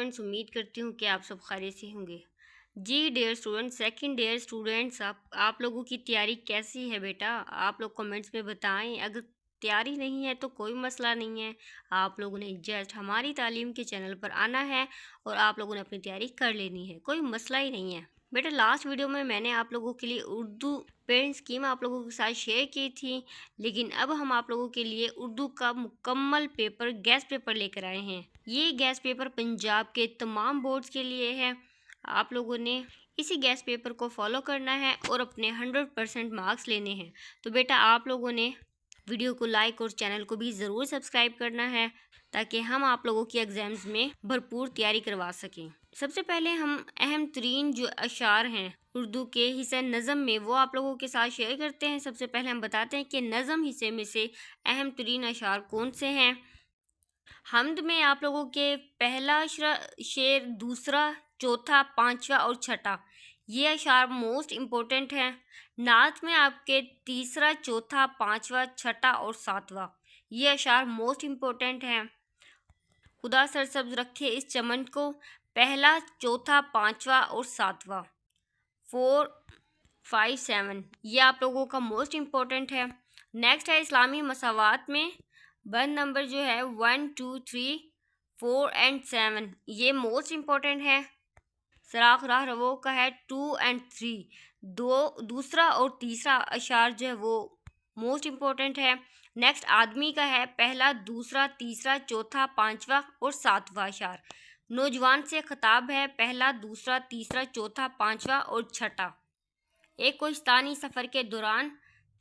Students, उम्मीद करती हूँ कि आप सब खैरियत से होंगे। जी dear students, second year students, आप लोगों की तैयारी कैसी है बेटा? आप लोग कमेंट्स में बताएं। अगर तैयारी नहीं है तो कोई मसला नहीं है, आप लोगों ने जस्ट हमारी तालीम के चैनल पर आना है और आप लोगों ने अपनी तैयारी कर लेनी है, कोई मसला ही नहीं है बेटा। लास्ट वीडियो में मैंने आप लोगों के लिए उर्दू पेरेंट स्कीम आप लोगों के साथ शेयर की थी, लेकिन अब हम आप लोगों के लिए उर्दू का मुकम्मल पेपर गेस्ट पेपर लेकर आए हैं। ये गेस्ट पेपर पंजाब के तमाम बोर्ड्स के लिए है। आप लोगों ने इसी गेस्ट पेपर को फॉलो करना है और अपने 100% मार्क्स लेने हैं। तो बेटा आप लोगों ने वीडियो को लाइक और चैनल को भी ज़रूर सब्सक्राइब करना है, ताकि हम आप लोगों की एग्ज़ाम्स में भरपूर तैयारी करवा सकें। सबसे पहले हम अहम तरीन जो अशार हैं उर्दू के हिस्से नज़म में, वो आप लोगों के साथ शेयर करते हैं। सबसे पहले हम बताते हैं कि नज़म हिस्से में से अहम तरीन अशार कौन से हैं। हमद में आप लोगों के पहला शेर, दूसरा, चौथा, पांचवा और छठा, ये अशार मोस्ट इम्पोर्टेंट हैं। नात में आपके तीसरा, चौथा, पांचवा, छठा और सातवां, ये अशार मोस्ट इम्पोर्टेंट हैं। खुदा सरसब्ज रखे इस चमन को, पहला, चौथा, पांचवा और सातवां, 4, 5, 7, ये आप लोगों का मोस्ट इम्पोर्टेंट है। नेक्स्ट है इस्लामी मसावात में बंद नंबर जो है 1, 2, 3, 4 एंड 7, ये मोस्ट इम्पोर्टेंट है। सराख राह रवो का है 2 एंड 3, दूसरा और तीसरा अशार जो है वो मोस्ट इम्पोर्टेंट है। नेक्स्ट आदमी का है पहला, दूसरा, तीसरा, चौथा, पांचवा और सातवां अशार। नौजवान से खिताब है पहला, दूसरा, तीसरा, चौथा, पांचवा और छठा। एक कोहिस्तानी सफ़र के दौरान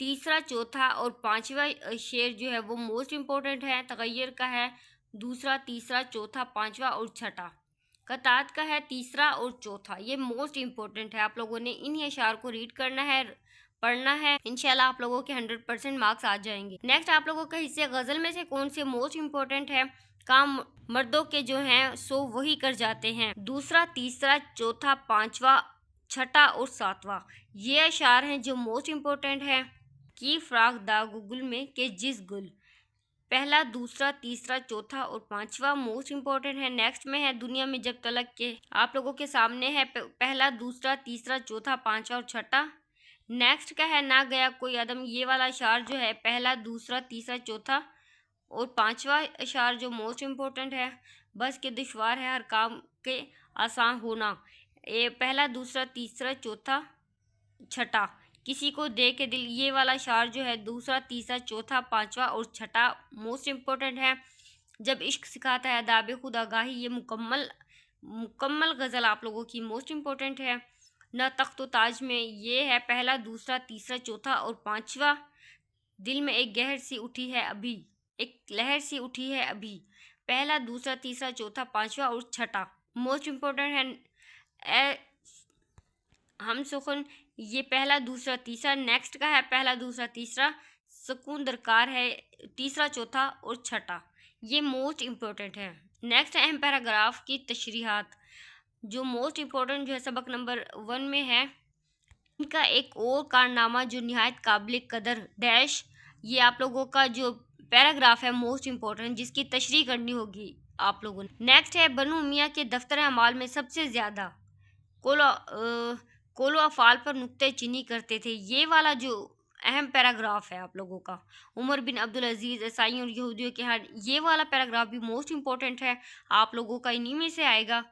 तीसरा, चौथा और पांचवा शेर जो है वो मोस्ट इम्पोर्टेंट है। तगैर का है दूसरा, तीसरा, चौथा, पांचवा और छठा। कतात का है तीसरा और चौथा, ये मोस्ट इम्पोर्टेंट है। आप लोगों ने इन्हीं अशार को रीड करना है, पढ़ना है, इंशाल्लाह आप लोगों के 100% मार्क्स आ जाएंगे। नेक्स्ट आप लोगों के हिस्से गज़ल में से कौन से मोस्ट इम्पोर्टेंट है? काम मर्दों के जो हैं सो वही कर जाते हैं, दूसरा, तीसरा, चौथा, पांचवा, छठा और सातवां, ये अशार हैं जो मोस्ट इम्पोर्टेंट है। की फ्राक दा गुल में के जिस गुल, पहला, दूसरा, तीसरा, चौथा और पांचवा मोस्ट इम्पोर्टेंट है। नेक्स्ट में है दुनिया में जब तलक के, आप लोगों के सामने है पहला, दूसरा, तीसरा, चौथा, पांचवा और छठा। नेक्स्ट का है ना गया कोई अदम, ये वाला अशार जो है पहला, दूसरा, तीसरा, चौथा और पांचवा अशार जो मोस्ट इम्पोर्टेंट है। बस के दुश्वार है हर काम के आसान होना, ये पहला, दूसरा, तीसरा, चौथा, छठा। किसी को दे के दिल, ये वाला अशार जो है दूसरा, तीसरा, चौथा, पांचवा और छठा मोस्ट इम्पोर्टेंट है। जब इश्क सिखाता है अदाब खुदागाही, ये मुकम्मल गज़ल आप लोगों की मोस्ट इम्पोर्टेंट है। न तख्त ताज में, ये है पहला, दूसरा, तीसरा, चौथा और पांचवा। दिल में एक गहर सी उठी है अभी, एक लहर सी उठी है अभी, पहला, दूसरा, तीसरा, चौथा, पांचवा और छठा मोस्ट इम्पोर्टेंट है। हम सुखन, ये पहला, दूसरा, तीसरा। नेक्स्ट का है पहला, दूसरा, तीसरा, सुकून दरकार है तीसरा, चौथा और छठा, ये मोस्ट इम्पोर्टेंट है। नेक्स्ट है अहम पैराग्राफ की तशरीहात, जो मोस्ट इम्पोर्टेंट जो है सबक नंबर 1 में है। इनका एक और कारनामा जो निहायत काबिल कदर डैश, ये आप लोगों का जो पैराग्राफ है मोस्ट इम्पोर्टेंट, जिसकी तशरीह करनी होगी आप लोगों ने। नेक्स्ट है बनु मियाँ के दफ्तर अमाल में सबसे ज़्यादा कोलो अफ़ाल पर नुक्ते चीनी करते थे, ये वाला जो अहम पैराग्राफ है आप लोगों का। उमर बिन अब्दुल अजीज़ ईसाइयों और यहूदियों के हाल, ये वाला पैराग्राफ भी मोस्ट इम्पोर्टेंट है, आप लोगों का इन्हीं में से आएगा।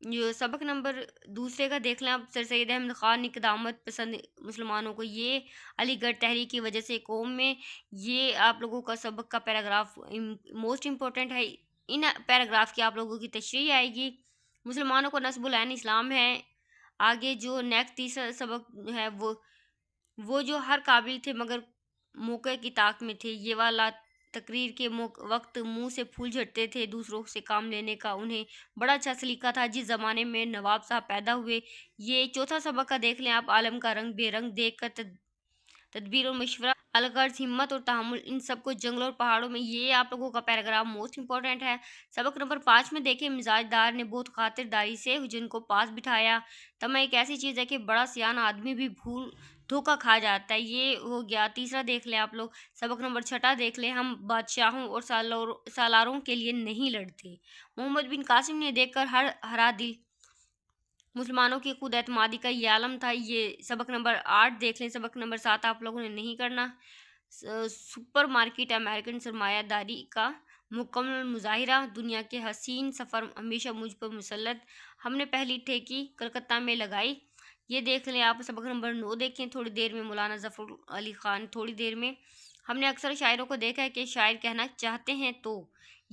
जो सबक नंबर 2 का देख लें आप, सर सैयद अहमद ख़ान ने क़यामत पसंद मुसलमानों को, ये अलीगढ़ तहरीक की वजह से कौम में, ये आप लोगों का सबक का पैराग्राफ मोस्ट इम्पोर्टेंट है। इन पैराग्राफ की आप लोगों की तशरीह आएगी। मुसलमानों को नस्बुल ऐन इस्लाम है। आगे जो नेक्स्ट तीसरा सबक है वो जो हर काबिल थे मगर मौके की ताक में थे, ये वाला तकरीर के वक्त मुंह से फूल झड़ते थे, दूसरों से काम लेने का उन्हें बड़ा अच्छा सलीका था जिस ज़माने में नवाब साहब पैदा हुए। ये चौथा सबक का देख लें आप, आलम का रंग बेरंग देख कर तदबीर और मशवरा, अलगर्ज, हिम्मत और तहम्मुल, इन सबको जंगलों और पहाड़ों में, ये आप लोगों का पैराग्राफ मोस्ट इंपॉर्टेंट है। सबक नंबर 5 में देखें, मिजाजदार ने बहुत खातिरदारी से हुजन को पास बिठाया। तमा एक ऐसी चीज़ है कि बड़ा सियान आदमी भी भूल धोखा खा जाता है। ये हो गया। तीसरा देख लें आप लोग, सबक नंबर 6 देख लें, हम बादशाहों और सालारों के लिए नहीं लड़ते। मोहम्मद बिन कासिम ने देखकर हरा दिल मुसलमानों की खुद एतमादी का ये आलम था। ये सबक नंबर 8 देख लें। सबक नंबर 7 आप लोगों ने नहीं करना। सुपर मार्केट अमेरिकन सरमायादारी का मुकम्मल मुजाहिरा, दुनिया के हसीन सफ़र हमेशा मुझ पर मुसल्लत, हमने पहली ठेकी कलकत्ता में लगाई। ये देख लें आप। सबक नंबर 9 देखें थोड़ी देर में। मौलाना ज़फ़र अली ख़ान थोड़ी देर में। हमने अक्सर शायरों को देखा है कि शायर कहना चाहते हैं तो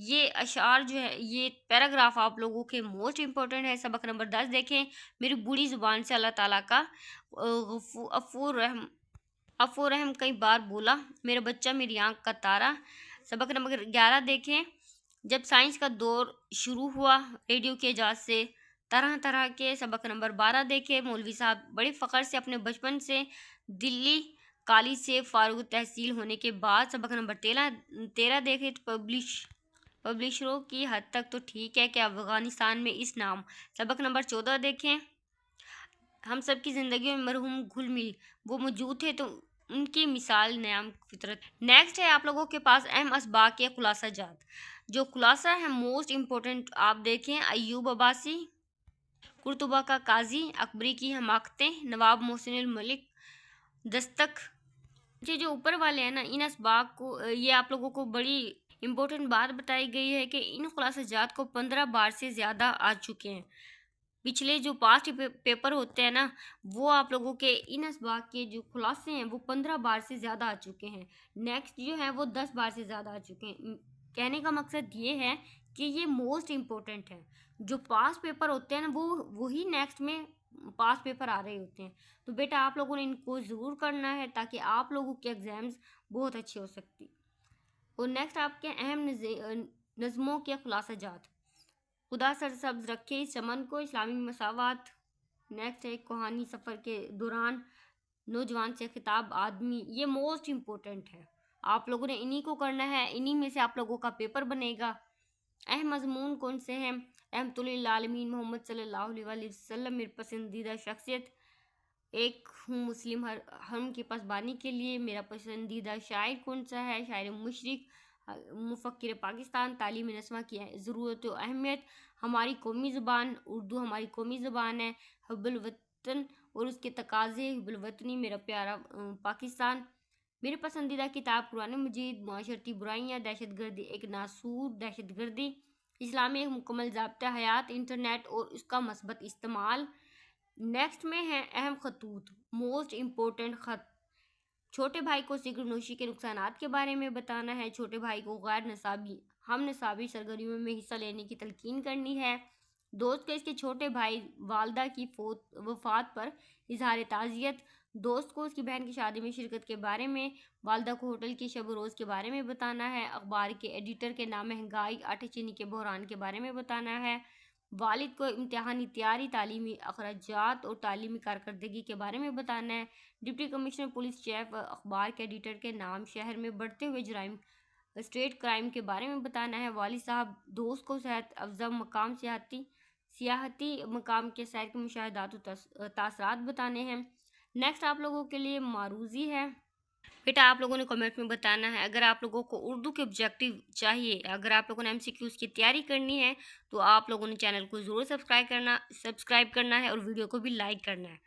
ये अशार जो है, ये पैराग्राफ आप लोगों के मोस्ट इम्पोर्टेंट है। सबक नंबर 10 देखें। मेरी बूढ़ी ज़ुबान से अल्लाह ताला का अफूर रहम कई बार बोला, मेरा बच्चा मेरी आंख का तारा। सबक नंबर 11 देखें। जब साइंस का दौर शुरू हुआ रेडियो के इजाज़ से तरह तरह के। सबक नंबर 12 देखें। मौलवी साहब बड़े फ़ख्र से अपने बचपन से दिल्ली काली से फारुग तहसील होने के बाद। सबक नंबर 13 देखें। तो पब्लिशरों की हद तक तो ठीक है कि अफ़गानिस्तान में इस नाम। सबक नंबर 14 देखें। हम सब की ज़िंदगी में मरहूम घुल मिल वो मौजूद थे तो उनकी मिसाल न्याम फितरत। नेक्स्ट है आप लोगों के पास अहम असबाक के खुलासा जात। जो खुलासा है मोस्ट इम्पोर्टेंट आप देखें। अयूब अब्बासी, कुर्तुबा का काजी, अकबरी की हमाकतें, नवाब मोहसिन मलिक दस्तक। ये जो ऊपर वाले हैं ना, इन असबाक को ये आप लोगों को बड़ी इम्पोर्टेंट बात बताई गई है कि इन खुलासा जात को 15 बार से ज़्यादा आ चुके हैं। पिछले जो पास्ट पेपर होते हैं ना, वो आप लोगों के इन असबाक के जो खुलासे हैं वो 15 बार से ज़्यादा आ चुके हैं। नेक्स्ट जो है वो 10 बार से ज़्यादा आ चुके हैं। कहने का मकसद ये है कि ये मोस्ट इम्पोर्टेंट है। जो पास्ट पेपर होते हैं ना, वो वही नेक्स्ट में पास्ट पेपर आ रहे होते हैं। तो बेटा आप लोगों ने इनको ज़रूर करना है ताकि आप लोगों के एग्ज़ाम्स बहुत अच्छे हो सकती। और नेक्स्ट आपके अहम नज़मों के खुलासा जात। खुदा सरसब्ज रखे इस चमन को, इस्लामी मसावत। नेक्स्ट है कहानी सफ़र के दौरान नौजवान से खिताब आदमी। ये मोस्ट इम्पोर्टेंट है, आप लोगों ने इन्हीं को करना है, इन्हीं में से आप लोगों का पेपर बनेगा। अहम मज़मून कौन से हैं? रहमतुल्लिल आलमीन मोहम्मद सल्लल्लाहु अलैहि वसल्लम मेरी पसंदीदा शख्सियत। एक हूँ मुस्लिम हम की पासबानी के लिए। मेरा पसंदीदा शायर कौन सा है? शायर मुशरिक, मुफक्किर पाकिस्तान। तालीम नस्वा की ज़रूरत व अहमियत। हमारी कौमी ज़ुबान उर्दू हमारी कौमी ज़ुबान है। हुब्बुल वतन और उसके तकाज़े। हुब्बुल वतनी मेरा प्यारा पाकिस्तान। मेरी पसंदीदा किताब कुरान मजीद। माशरती बुराइयाँ, दहशतगर्दी एक नासूर दहशतगर्दी। इस्लामी एक मुकम्मल ज़ाब्ता हयात, इंटरनेट और उसका मस्बत इस्तेमाल। नेक्स्ट में है अहम खतूत, मोस्ट इम्पोर्टेंट ख़त। छोटे भाई को सिगरेट नोशी के नुकसानात के बारे में बताना है। छोटे भाई को गैर नसाबी हम नसाबी सरगर्मियों में हिस्सा लेने की तलकीन करनी है। दोस्त को इसके छोटे भाई वालदा की वफात पर इजहार ताज़ियत। दोस्त को उसकी बहन की शादी में शिरकत के बारे में। वालदा को होटल की शब रोज़ के बारे में बताना है। अखबार के एडिटर के नाम महंगाई, आटे चीनी के बहरान के बारे में बताना है। वालिद को इम्तिहानी तैयारी, तालीमी अखराजात और तालीमी कारकर्दगी के बारे में बताना है। डिप्टी कमिश्नर पुलिस चीफ अखबार के एडिटर के नाम, शहर में बढ़ते हुए जराइम स्ट्रीट क्राइम के बारे में बताना है। वालिद साहब दोस्त को सेहत अफजा मकाम सियाहती मकाम के सैर के मुशाहिदात तासरात बताने हैं। नेक्स्ट आप लोगों के लिए मारूजी है। बेटा आप लोगों ने कमेंट में बताना है। अगर आप लोगों को उर्दू के ऑब्जेक्टिव चाहिए, अगर आप लोगों ने MCQs की तैयारी करनी है तो आप लोगों ने चैनल को ज़रूर सब्सक्राइब करना है और वीडियो को भी लाइक करना है।